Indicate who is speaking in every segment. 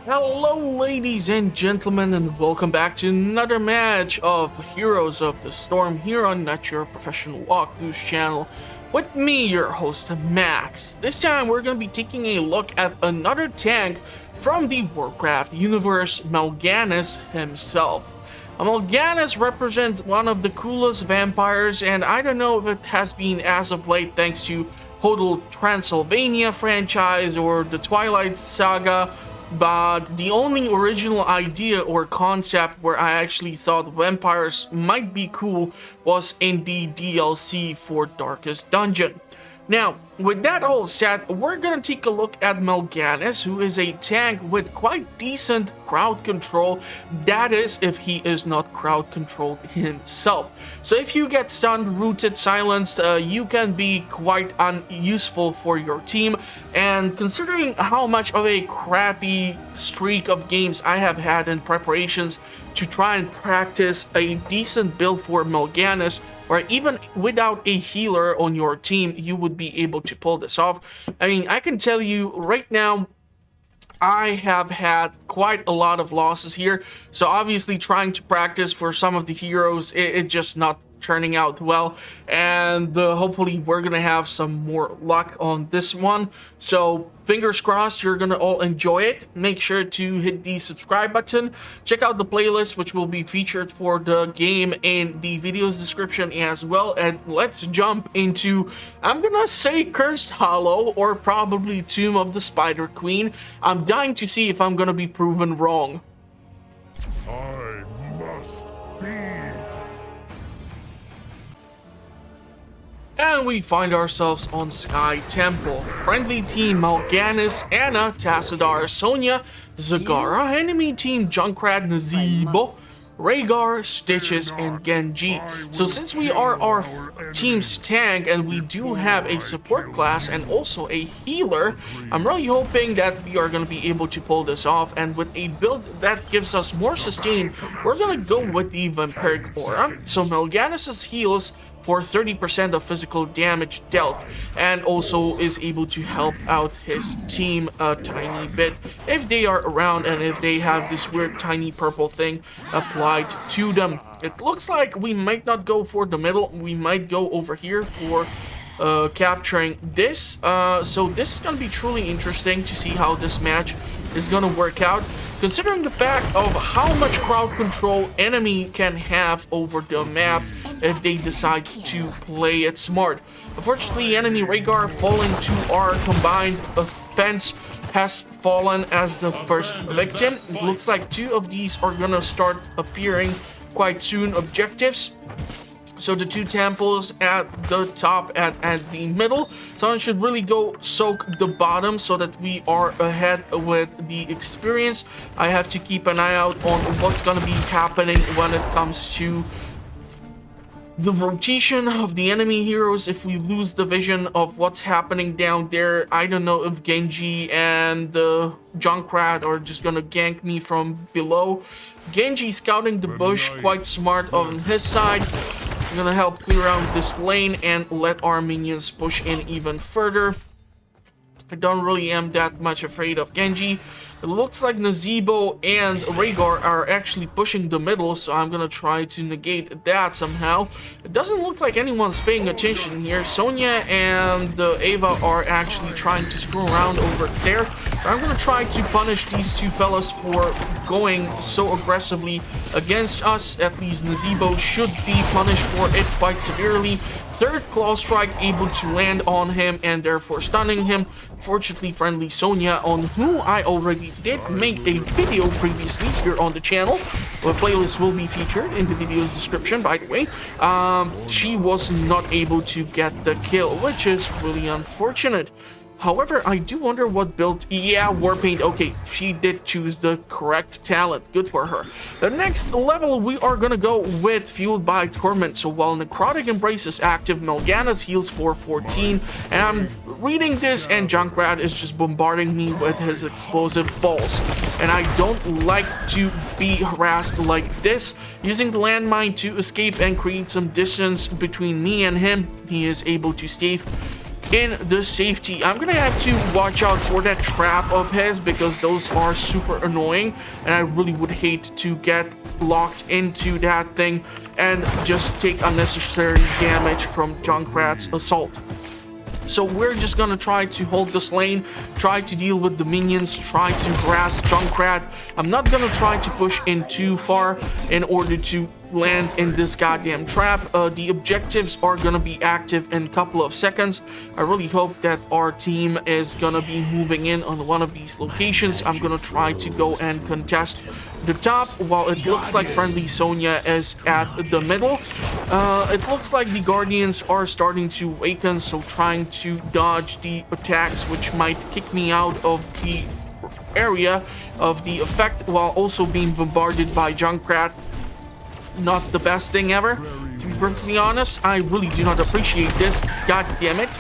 Speaker 1: Hello ladies and gentlemen, and welcome back to another match of Heroes of the Storm here on Not Your Professional Walkthroughs channel with me, your host Max. This time we're going to be taking a look at another tank from the Warcraft universe, Ganis himself. Ganis represents one of the coolest vampires, and I don't know if it has been as of late thanks to whole Transylvania franchise or the Twilight saga, but the only original idea or concept where I actually thought vampires might be cool was in the DLC for Darkest Dungeon. Now, with that all said, we're gonna take a look at Ganis, who is a tank with quite decent crowd control. That is, if he is not crowd controlled himself. So if you get stunned, rooted, silenced, you can be quite unuseful for your team. And considering how much of a crappy streak of games I have had in preparations to try and practice a decent build for Ganis, or even without a healer on your team, you would be able to pull this off. I mean, I can tell you right now, I have had quite a lot of losses here. So obviously trying to practice for some of the heroes, it just not turning out well, and hopefully we're gonna have some more luck on this one. So fingers crossed you're gonna all enjoy it. Make sure to hit the subscribe button, check out the playlist which will be featured for the game in the video's description as well, and let's jump into, I'm gonna say, Cursed Hollow or probably Tomb of the Spider Queen. I'm dying to see if I'm gonna be proven wrong.
Speaker 2: I must feed.
Speaker 1: And we find ourselves on Sky Temple. Friendly team Ganis, Anna, Tassadar, Sonia, Zagara. Enemy team Junkrat, Nypw, Rhaegar, Stitches, and Genji. So since we are our team's tank and we do have a support class and also a healer, I'm really hoping that we are going to be able to pull this off. And with a build that gives us more sustain, we're going to go with the Vampiric Aura. So Ganis heals for 30% of physical damage dealt, and also is able to help out his team a tiny bit if they are around and if they have this weird tiny purple thing applied to them. It looks like we might not go for the middle, we might go over here for capturing this. So this is gonna be truly interesting to see how this match is gonna work out, considering the fact of how much crowd control enemy can have over the map if they decide to play it smart. Unfortunately, enemy Rhaegar falling to our combined offense has fallen as the first victim. It looks like two of these are gonna start appearing quite soon, objectives. So the two temples at the top and at the middle. Someone should really go soak the bottom so that we are ahead with the experience. I have to keep an eye out on what's gonna be happening when it comes to the rotation of the enemy heroes. If we lose the vision of what's happening down there, I don't know if Genji and the Junkrat are just gonna gank me from below. Genji scouting the bush, quite smart on his side. I'm gonna help clear out this lane and let our minions push in even further. I don't really am that much afraid of Genji. It looks like Nypw and Rhaegar are actually pushing the middle, so I'm gonna try to negate that somehow. It doesn't look like anyone's paying attention here. Sonia and Ava are actually trying to screw around over there. I'm gonna try to punish these two fellas for going so aggressively against us. At least Nypw should be punished for it quite severely. Third claw strike able to land on him and therefore stunning him. Fortunately, friendly Sonia, on who I already did make a video previously here on the channel. The playlist will be featured in the video's description, by the way. She was not able to get the kill, which is really unfortunate. However, I do wonder what build... Yeah, Warpaint. Okay, she did choose the correct talent. Good for her. The next level, we are gonna go with Fueled by Torment. So while Necrotic Embrace is active, Ganis heals for 14. And I'm reading this, and Junkrat is just bombarding me with his explosive balls. And I don't like to be harassed like this. Using the landmine to escape and create some distance between me and him, he is able to stay in the safety. I'm gonna have to watch out for that trap of his because those are super annoying, and I really would hate to get locked into that thing and just take unnecessary damage from Junkrat's assault. So we're just gonna try to hold this lane, try to deal with the minions, try to harass Junkrat. I'm not gonna try to push in too far in order to land in this goddamn trap. The objectives are gonna be active in a couple of seconds. I really hope that our team is gonna be moving in on one of these locations. I'm gonna try to go and contest the top while it looks like friendly Sonya is at the middle. It looks like the Guardians are starting to awaken, so trying to dodge the attacks which might kick me out of the area of the effect while also being bombarded by Junkrat. Not the best thing ever, to be perfectly honest. I really do not appreciate this, god damn it.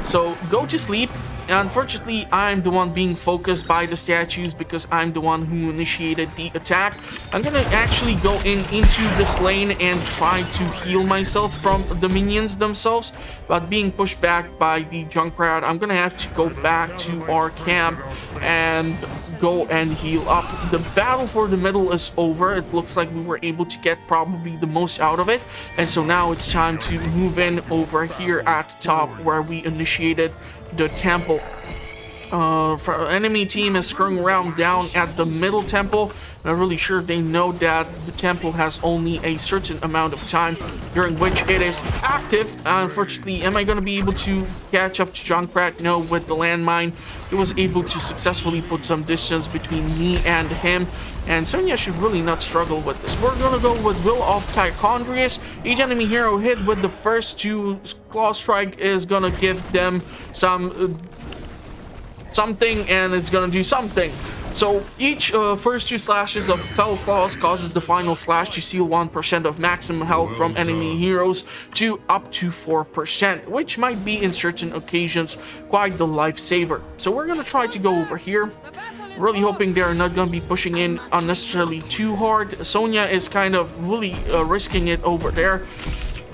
Speaker 1: So go to sleep. Unfortunately, I'm the one being focused by the statues because I'm the one who initiated the attack. I'm gonna actually go into this lane and try to heal myself from the minions themselves, but being pushed back by the Junkrat, I'm gonna have to go back to our camp and go and heal up. The battle for the middle is over. It looks like we were able to get probably the most out of it, and so now it's time to move in over here at top where we initiated the temple. For enemy team is screwing around down at the middle temple. I'm really sure they know that the temple has only a certain amount of time during which it is active. Unfortunately, am I going to be able to catch up to Junkrat? No, with the landmine, he was able to successfully put some distance between me and him. And Sonya should really not struggle with this. We're going to go with Will of Tichondrius. Each enemy hero hit with the first two claw strike is going to give them some something, and it's going to do something. So each first two slashes of Fell Claws causes the final slash to seal 1% of maximum health from enemy heroes to up to 4%, which might be in certain occasions quite the lifesaver. So we're going to try to go over here. Really hoping they're not going to be pushing in unnecessarily too hard. Sonya is kind of really risking it over there.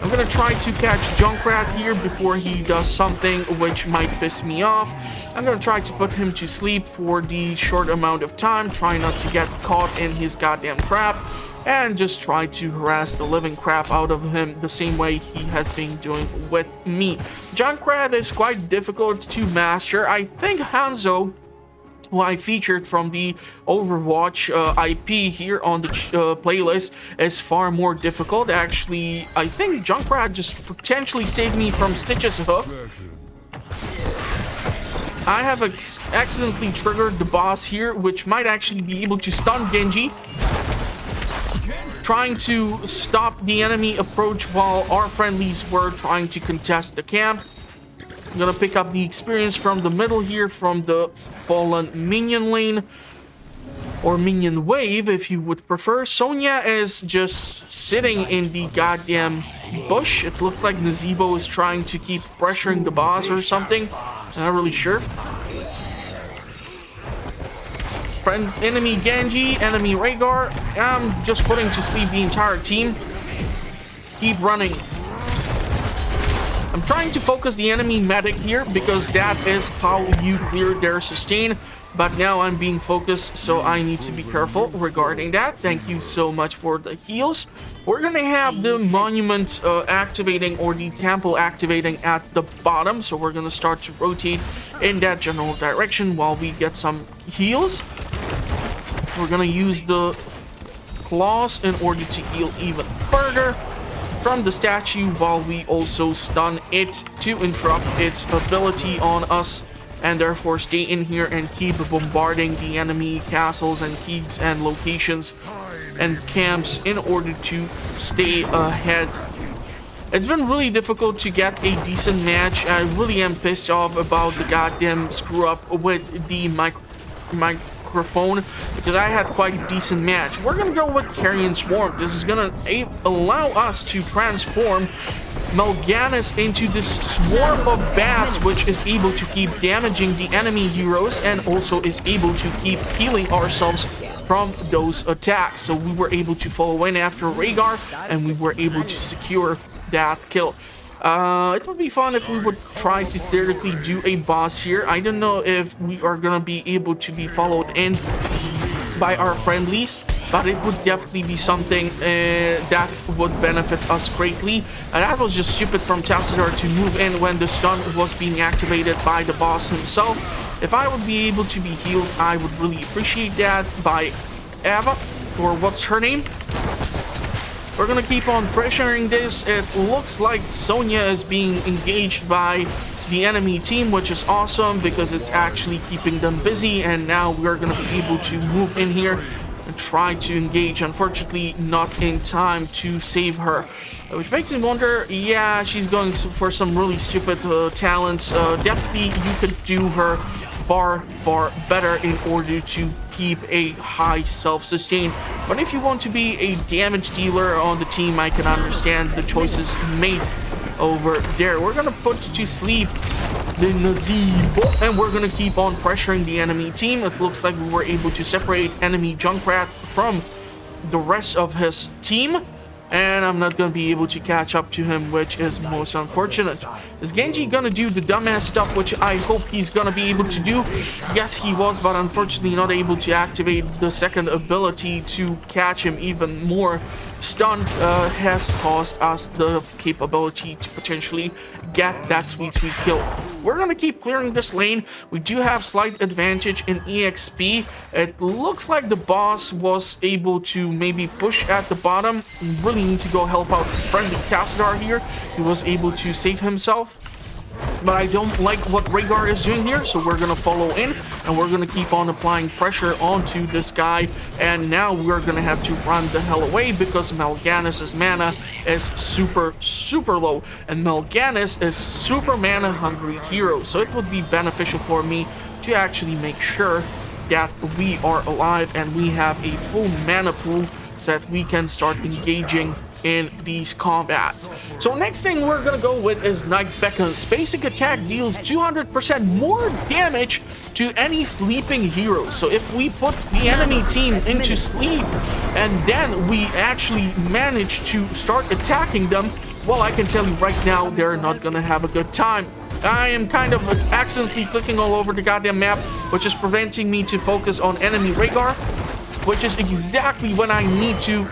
Speaker 1: I'm going to try to catch Junkrat here before he does something which might piss me off. I'm going to try to put him to sleep for the short amount of time, try not to get caught in his goddamn trap, and just try to harass the living crap out of him the same way he has been doing with me. Junkrat is quite difficult to master. I think Hanzo, who I featured from the Overwatch IP here on the playlist, is far more difficult. Actually, I think Junkrat just potentially saved me from Stitch's hook. I have accidentally triggered the boss here, which might actually be able to stun Genji, trying to stop the enemy approach while our friendlies were trying to contest the camp. I'm gonna pick up the experience from the middle here, from the fallen minion lane, or minion wave if you would prefer. Sonya is just sitting in the goddamn bush. It looks like nypw is trying to keep pressuring the boss or something. Not really sure. Enemy Genji, enemy Rhaegar. I'm just putting to sleep the entire team. Keep running. I'm trying to focus the enemy medic here because that is how you clear their sustain. But now I'm being focused, so I need to be careful regarding that. Thank you so much for the heals. We're gonna have the monument activating, or the temple activating at the bottom. So we're gonna start to rotate in that general direction while we get some heals. We're gonna use the claws in order to heal even further from the statue, while we also stun it to interrupt its ability on us, and therefore stay in here and keep bombarding the enemy castles and keeps and locations and camps in order to stay ahead. It's been really difficult to get a decent match. I really am pissed off about the goddamn screw up with the microphone, because I had quite a decent match. We're gonna go with Carrion Swarm. This is gonna allow us to transform Ganis into this swarm of bats, which is able to keep damaging the enemy heroes and also is able to keep healing ourselves from those attacks. So we were able to follow in after Rhaegar, and we were able to secure that kill. It would be fun if we would try to theoretically do a boss here. I don't know if we are gonna be able to be followed in by our friendlies, but it would definitely be something that would benefit us greatly. And that was just stupid from Tassadar to move in when the stun was being activated by the boss himself. If I would be able to be healed, I would really appreciate that by Ava, or what's her name. We're gonna keep on pressuring this. It looks like Sonya is being engaged by the enemy team, which is awesome because it's actually keeping them busy, and now we're gonna be able to move in here and try to engage. Unfortunately, not in time to save her, which makes me wonder. Yeah, she's going for some really stupid talents. Definitely you could do her far better in order to keep a high self-sustain. But if you want to be a damage dealer on the team, I can understand the choices made over there. We're gonna put to sleep the nypw, and we're gonna keep on pressuring the enemy team. It looks like we were able to separate enemy Junkrat from the rest of his team, and I'm not gonna be able to catch up to him, which is most unfortunate. Is Genji gonna do the dumbass stuff, which I hope he's gonna be able to do? Yes, he was, but unfortunately not able to activate the second ability to catch him even more. Stun has caused us the capability to potentially get that sweet kill. We're gonna keep clearing this lane. We do have slight advantage in EXP. It looks like the boss was able to maybe push at the bottom. We really need to go help out friendly Tassadar here. He was able to save himself. But I don't like what Rhaegar is doing here, so we're gonna follow in, and we're gonna keep on applying pressure onto this guy. And now we're gonna have to run the hell away because Ganis' mana is super low, and Ganis is super mana hungry hero, so it would be beneficial for me to actually make sure that we are alive and we have a full mana pool so that we can start engaging in these combats. So next thing we're gonna go with is nypw's basic attack deals 200% more damage to any sleeping hero. So if we put the enemy team into sleep and then we actually manage to start attacking them, well, I can tell you right now, they're not gonna have a good time. I am kind of accidentally clicking all over the goddamn map, which is preventing me to focus on enemy Rhaegar, which is exactly when I need to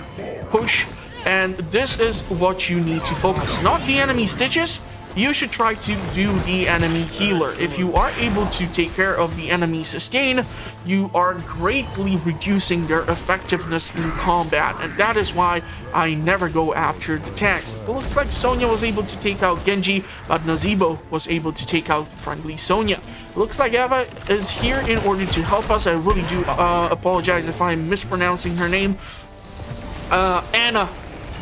Speaker 1: push. And this is what you need to focus, not the enemy Stitches. You should try to do the enemy healer. If you are able to take care of the enemy sustain, you are greatly reducing their effectiveness in combat, and that is why I never go after the tanks. It looks like Sonya was able to take out Genji, but nypw was able to take out friendly Sonya. Looks like Eva is here in order to help us. I really do apologize if I'm mispronouncing her name. Anna.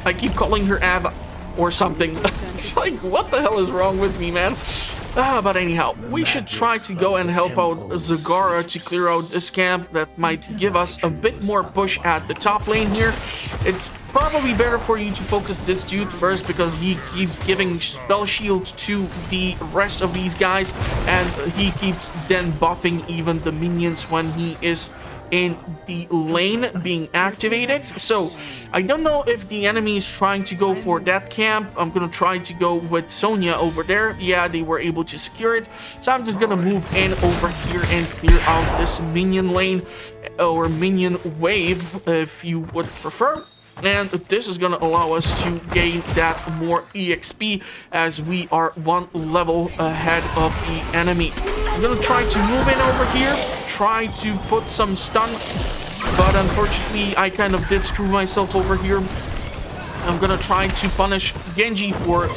Speaker 1: I keep calling her Ava or something. It's like, what the hell is wrong with me, man? But anyhow, we should try to go and help out Zagara to clear out this camp. That might give us a bit more push at the top lane here. It's probably better for you to focus this dude first because he keeps giving spell shield to the rest of these guys, and he keeps then buffing even the minions when he is in the lane being activated. So I don't know if the enemy is trying to go for that camp. I'm gonna try to go with Sonya over there. Yeah, they were able to secure it, so I'm just gonna move in over here and clear out this minion lane, or minion wave if you would prefer. And this is gonna allow us to gain that more EXP as we are one level ahead of the enemy. I'm gonna try to move in over here, try to put some stun, but unfortunately I kind of did screw myself over here. I'm gonna try to punish Genji for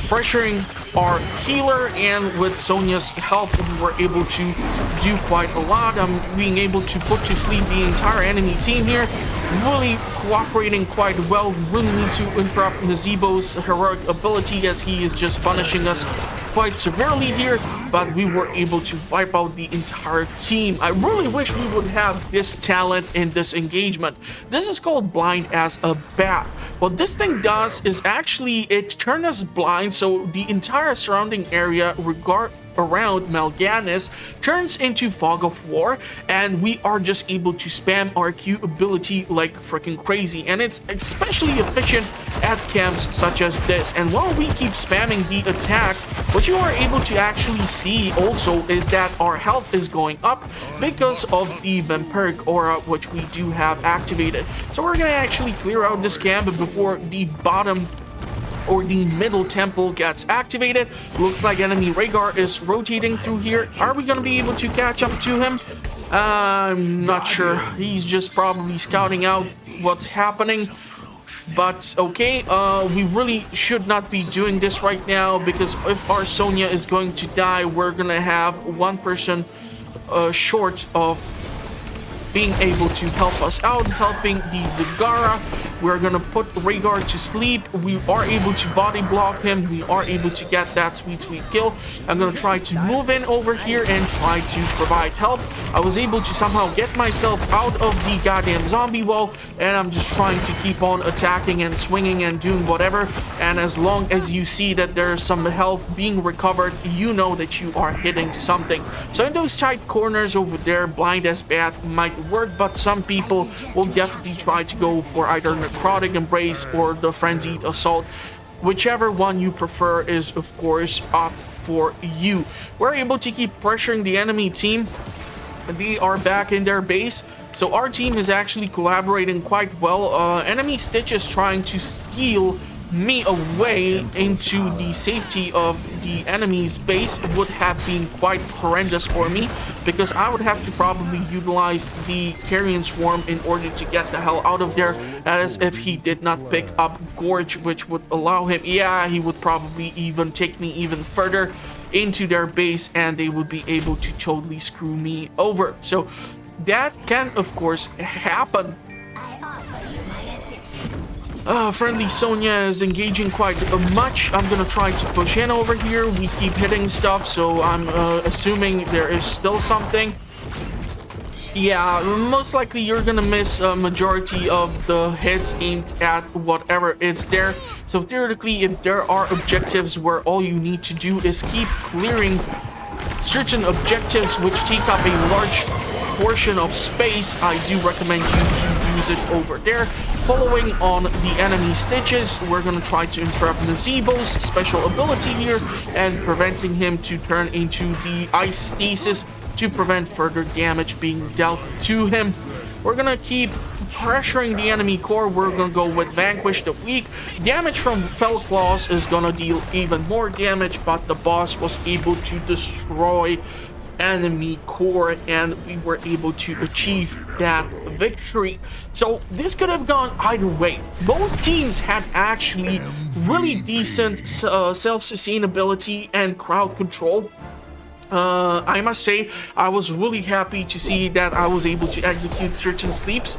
Speaker 1: pressuring our healer, and with Sonya's help we were able to do quite a lot. I'm being able to put to sleep the entire enemy team here, really cooperating quite well. We really need to interrupt nypw's heroic ability as he is just punishing us quite severely here, but we were able to wipe out the entire team. I really wish we would have this talent in this engagement. This is called blind as a bat. What this thing does is actually it turns us blind, so the entire surrounding area, around Ganis turns into Fog of War, and we are just able to spam our Q ability like freaking crazy, and it's especially efficient at camps such as this. And while we keep spamming the attacks, what you are able to actually see also is that our health is going up because of the vampiric aura, which we do have activated. So we're gonna actually clear out this camp before the bottom or the middle temple gets activated. Looks like enemy Rhaegar is rotating through here. Are we gonna be able to catch up to him? I'm not sure. He's just probably scouting out what's happening. But okay, we really should not be doing this right now, because if our Sonya is going to die, we're gonna have one person short of being able to help us out, helping the Zagara. We're gonna put Rhaegar to sleep. We are able to body block him. We are able to get that sweet kill. I'm gonna try to move in over here and try to provide help. I was able to somehow get myself out of the goddamn zombie wall, and I'm just trying to keep on attacking and swinging and doing whatever. And as long as you see that there's some health being recovered, you know that you are hitting something. So in those tight corners over there, blind as bat might work, but some people will definitely try to go for either necrotic embrace or the frenzied assault. Whichever one you prefer is of course up for you. We're able to keep pressuring the enemy team. They are back in their base, so our team is actually collaborating quite well. Enemy Stitch is trying to steal me away into the safety of the enemy's base. It would have been quite horrendous for me, because I would have to probably utilize the Carrion Swarm in order to get the hell out of there, as if he did not pick up Gorge, which would allow him, yeah, he would probably even take me even further into their base, and they would be able to totally screw me over. So that can of course happen. Friendly Sonya is engaging quite much. I'm gonna try to push in over here. We keep hitting stuff, so I'm assuming there is still something. Yeah, most likely you're gonna miss a majority of the hits aimed at whatever is there. So theoretically, if there are objectives where all you need to do is keep clearing certain objectives which take up a large portion of space, I do recommend you to use it over there. Following on the enemy Stitches, we're gonna try to interrupt Nazebo's special ability here and preventing him to turn into the ice stasis to prevent further damage being dealt to him. We're gonna keep pressuring the enemy core. We're gonna go with Vanquish the Weak. Damage from Fell Claws is gonna deal even more damage, but the boss was able to destroy enemy core, and we were able to achieve that victory. So this could have gone either way. Both teams had actually really decent self-sustainability and crowd control. I must say, I was really happy to see that I was able to execute certain sleeps.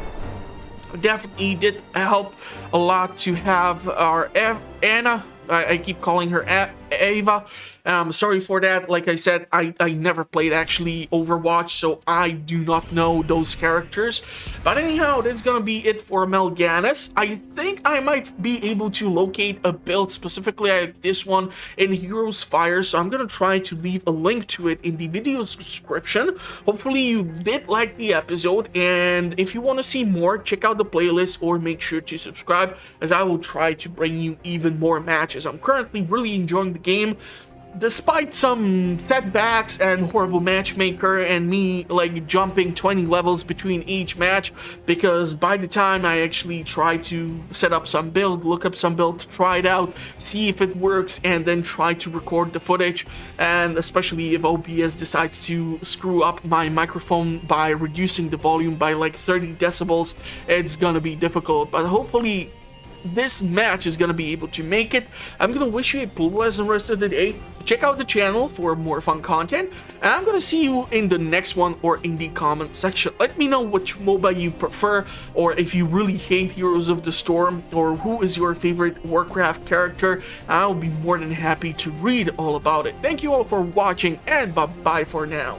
Speaker 1: Definitely did help a lot to have our Anna, I keep calling her Ava. Sorry for that. Like I said, I never played actually Overwatch, so I do not know those characters. But anyhow, that's gonna be it for Ganis. I think I might be able to locate a build specifically like this one in Heroes Fire, so I'm gonna try to leave a link to it in the video description. Hopefully you did like the episode, and if you want to see more, check out the playlist or make sure to subscribe, as I will try to bring you even more matches. I'm currently really enjoying the game, despite some setbacks and horrible matchmaker and me like jumping 20 levels between each match, because by the time I actually try to set up some build, look up some build, try it out, see if it works, and then try to record the footage, and especially if OBS decides to screw up my microphone by reducing the volume by like 30 decibels, it's gonna be difficult. But hopefully this match is gonna be able to make it. I'm gonna wish you a pleasant rest of the day. Check out the channel for more fun content, and I'm gonna see you in the next one or in the comment section. Let me know which MOBA you prefer, or if you really hate Heroes of the Storm, or who is your favorite Warcraft character. I'll be more than happy to read all about it. Thank you all for watching, and bye-bye for now.